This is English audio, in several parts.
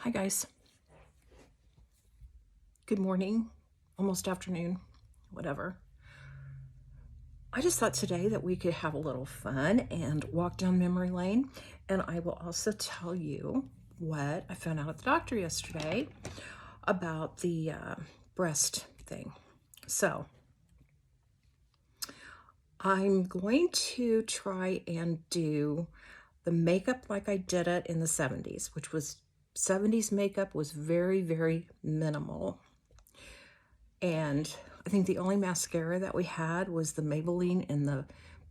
Hi guys. Good morning, almost afternoon, whatever. I just thought today that we could have a little fun and walk down memory lane, and I will also tell you what I found out at the doctor yesterday about the breast thing. So I'm going to try and do the makeup like I did it in the 70s, which was 70s makeup was very, very minimal. And I think the only mascara that we had was the Maybelline in the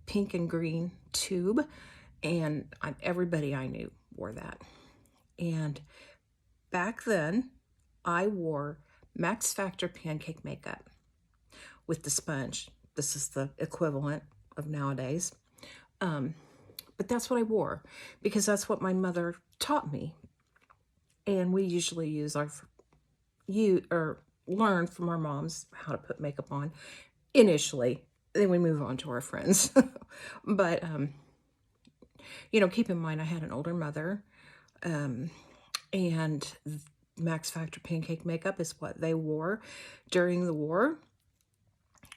pink and green tube. And everybody I knew wore that. And back then, I wore Max Factor pancake makeup with the sponge. This is the equivalent of nowadays. But that's what I wore because that's what my mother taught me. And we usually use learn from our moms how to put makeup on initially. Then we move on to our friends. But, keep in mind I had an older mother, and Max Factor pancake makeup is what they wore during the war.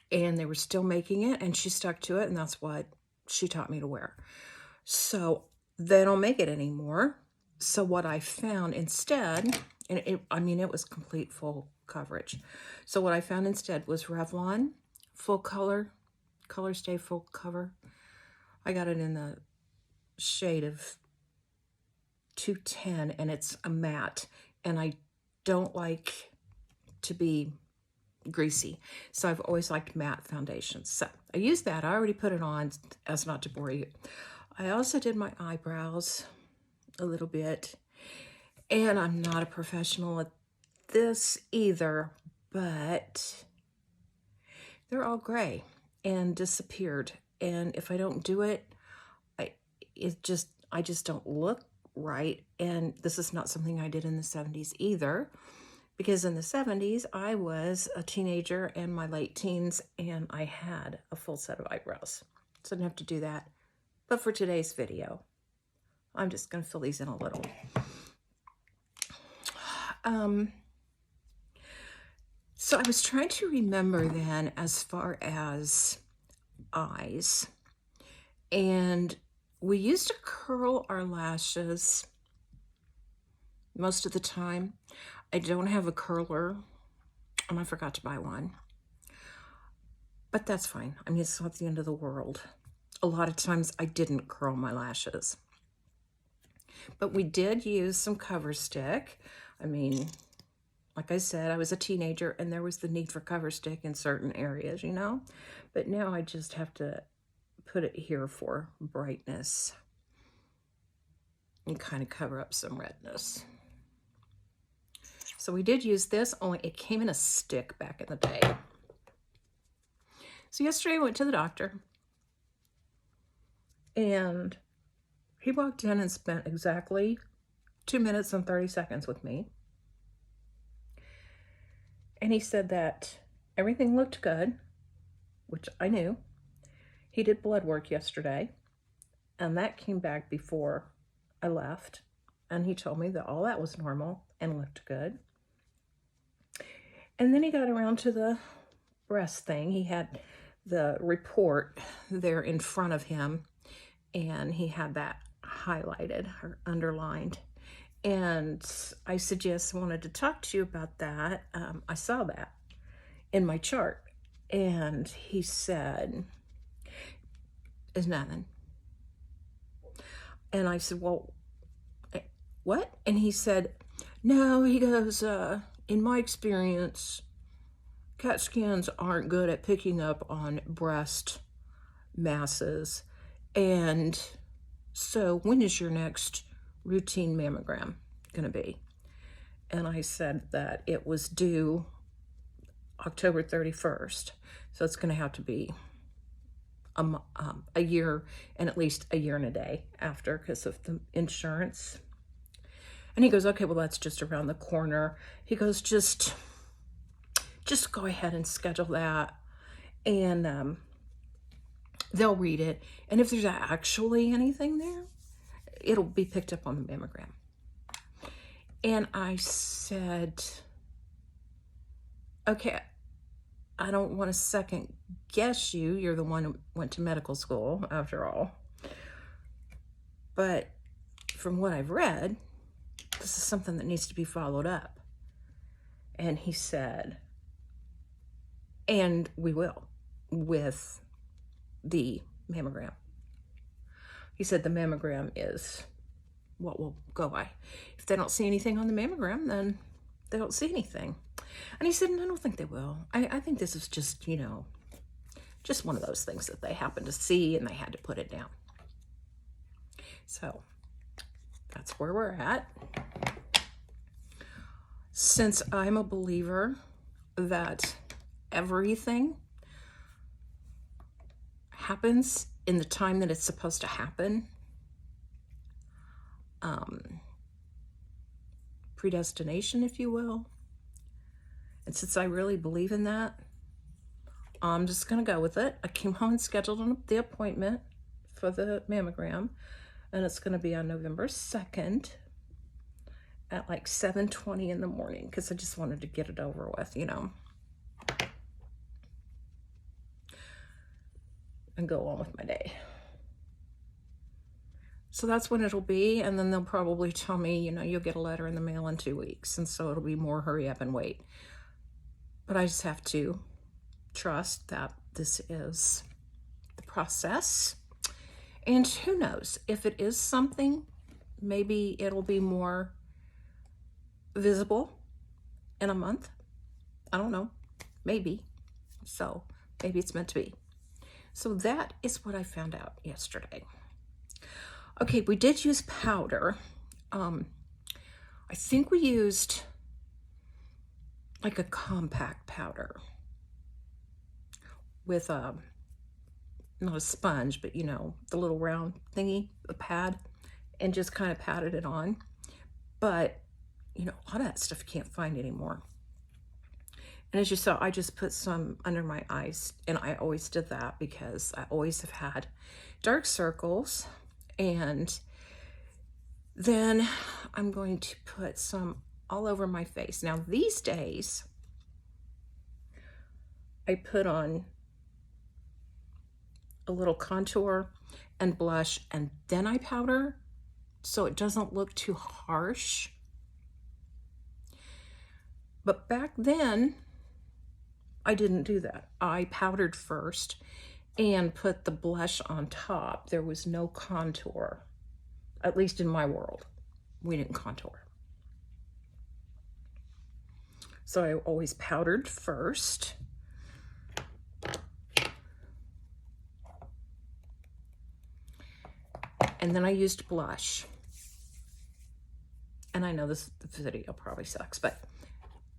And they were still making it, and she stuck to it, and that's what she taught me to wear. So they don't make it anymore. So what I found instead, and it was complete full coverage. So what I found instead was Revlon Full Color Stay Full Cover. I got it in the shade of 210, and it's a matte, and I don't like to be greasy, so I've always liked matte foundations. So I used that. I already put it on as not to bore you. I also did my eyebrows a little bit, and I'm not a professional at this either, but they're all gray and disappeared. And if I don't do it, I just don't look right. And this is not something I did in the 70s either, because in the 70s I was a teenager in my late teens and I had a full set of eyebrows, so I didn't have to do that. But for today's video, I'm just going to fill these in a little. So I was trying to remember then as far as eyes, and we used to curl our lashes most of the time. I don't have a curler, and I forgot to buy one, but that's fine. I mean, it's not the end of the world. A lot of times I didn't curl my lashes, but we did use some cover stick. I mean, like I said, I was a teenager and there was the need for cover stick in certain areas, but now I just have to put it here for brightness and kind of cover up some redness. So we did use this, only it came in a stick back in the day. So yesterday I went to the doctor, and he walked in and spent exactly 2 minutes and 30 seconds with me. And he said that everything looked good, which I knew. He did blood work yesterday, and that came back before I left. And he told me that all that was normal and looked good. And then he got around to the breast thing. He had the report there in front of him, and he had that highlighted or underlined. And I wanted to talk to you about that. I saw that in my chart, and he said, "It's nothing." And I said, "Well, what?" And he said, "No," he goes, "in my experience, CAT scans aren't good at picking up on breast masses. And so when is your next routine mammogram going to be?" And I said that it was due October 31st. So it's going to have to be a year and at least a year and a day after, because of the insurance. And he goes, "Okay, well, that's just around the corner." He goes, just go ahead and schedule that, and they'll read it. And if there's actually anything there, it'll be picked up on the mammogram. And I said, okay, I don't want to second guess you. You're the one who went to medical school, after all. But from what I've read, this is something that needs to be followed up. And he said, and we will, with the mammogram. He said the mammogram is what will go by. If they don't see anything on the mammogram, then they don't see anything. And he said, and I don't think they will. I think this is just, you know, just one of those things that they happened to see and they had to put it down. So that's where we're at. Since I'm a believer that everything happens in the time that it's supposed to happen, predestination, if you will, and since I really believe in that, I'm just going to go with it. I came home and scheduled the appointment for the mammogram, and it's going to be on November 2nd at like 7:20 in the morning, because I just wanted to get it over with, you know, and go on with my day. So that's when it'll be, and then they'll probably tell me, you know, you'll get a letter in the mail in 2 weeks, and so it'll be more hurry up and wait. But I just have to trust that this is the process. And who knows, if it is something, maybe it'll be more visible in a month. I don't know, maybe. So maybe it's meant to be. So that is what I found out yesterday. Okay, we did use powder. I think we used like a compact powder with not a sponge, but you know, the little round thingy, the pad, and just kind of patted it on. But you know, a lot of that stuff you can't find anymore. And as you saw, I just put some under my eyes, and I always did that because I always have had dark circles. And then I'm going to put some all over my face. Now these days, I put on a little contour and blush, and then I powder so it doesn't look too harsh. But back then, I didn't do that. I powdered first and put the blush on top. There was no contour, at least in my world. We didn't contour. So I always powdered first. And then I used blush. And I know this video probably sucks, but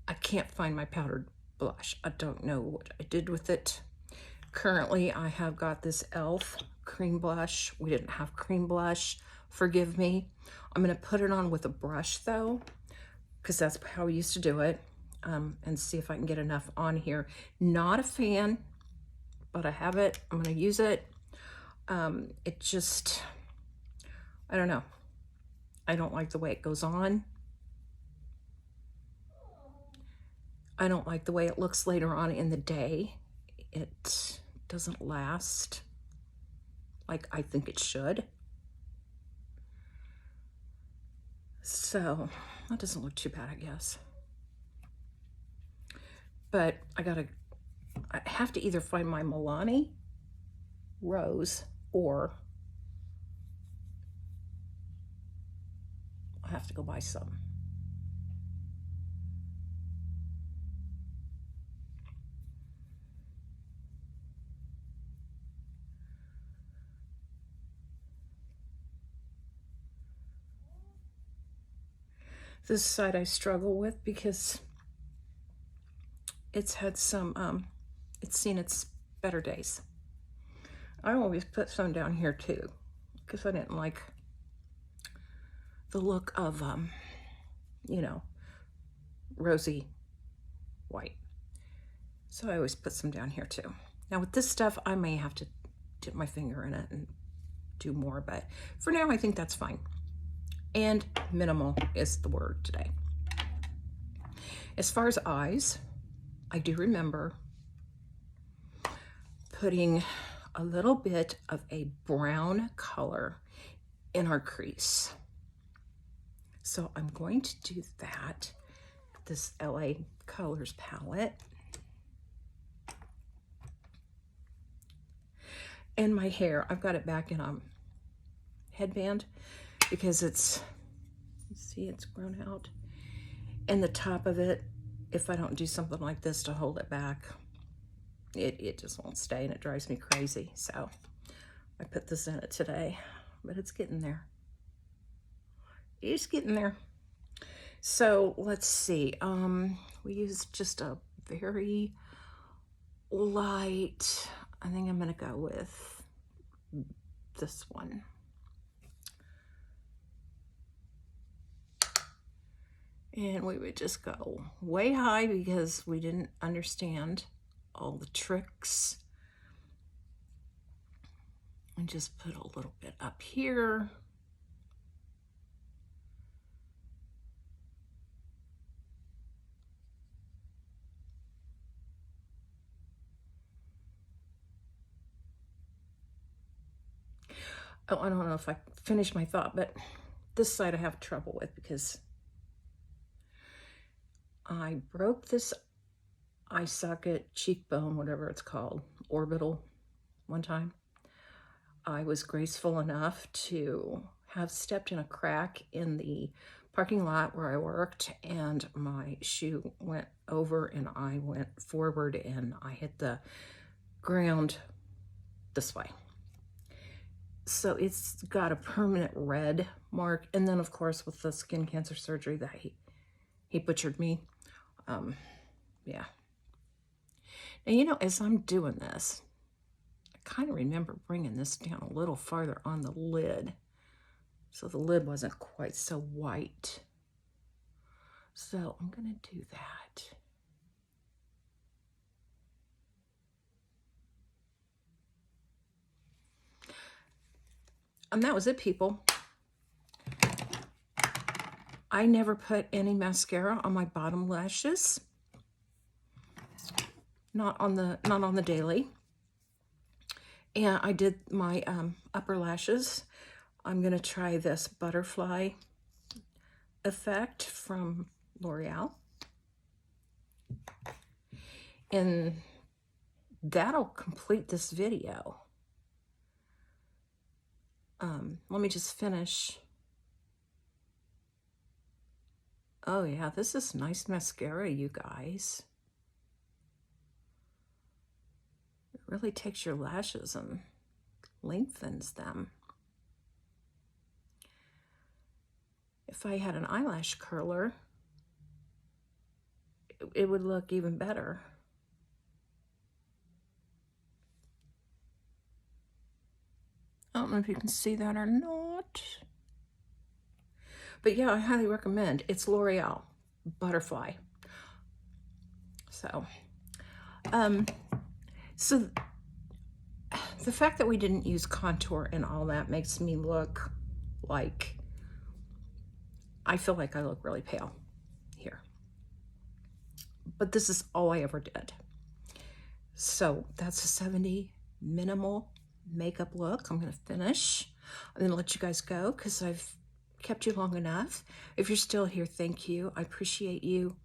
I can't find my powdered blush. I don't know what I did with it. Currently, I have got this e.l.f. cream blush. We didn't have cream blush. Forgive me. I'm going to put it on with a brush, though, because that's how we used to do it, and see if I can get enough on here. Not a fan, but I have it. I'm going to use it. It just, I don't know. I don't like the way it goes on. I don't like the way it looks later on in the day. It doesn't last like I think it should. So that doesn't look too bad, I guess. But I have to either find my Milani Rose, or I have to go buy some. This side I struggle with because it's had some, it's seen its better days. I always put some down here too, because I didn't like the look of, you know, rosy white. So I always put some down here too. Now with this stuff, I may have to dip my finger in it and do more, but for now I think that's fine. And minimal is the word today. As far as eyes, I do remember putting a little bit of a brown color in our crease. So I'm going to do that, this LA Colors palette. And my hair, I've got it back in a headband because it's, see, it's grown out. And the top of it, if I don't do something like this to hold it back, it just won't stay, and it drives me crazy. So I put this in it today, but it's getting there. It's getting there. So let's see. We used just a very light, I think I'm gonna go with this one. And we would just go way high because we didn't understand all the tricks. And just put a little bit up here. Oh, I don't know if I finished my thought, but this side I have trouble with because I broke this eye socket, cheekbone, whatever it's called, orbital, one time. I was graceful enough to have stepped in a crack in the parking lot where I worked, and my shoe went over and I went forward and I hit the ground this way. So it's got a permanent red mark. And then of course with the skin cancer surgery that he butchered me. Yeah. Now, you know, as I'm doing this, I kind of remember bringing this down a little farther on the lid, so the lid wasn't quite so white. So I'm going to do that. And that was it, people. I never put any mascara on my bottom lashes. Not on the daily. And I did my upper lashes. I'm going to try this butterfly effect from L'Oreal. And that'll complete this video. Let me just finish. Oh yeah, this is nice mascara, you guys. It really takes your lashes and lengthens them. If I had an eyelash curler, it would look even better. I don't know if you can see that or not. But yeah, I highly recommend. It's L'Oreal Butterfly. So, so the fact that we didn't use contour and all that makes me look like, I feel like I look really pale here. But this is all I ever did. So that's a 70 minimal makeup look. I'm going to finish. I'm going to let you guys go because I've kept you long enough. If you're still here, thank you. I appreciate you.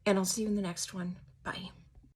And I'll see you in the next one. Bye.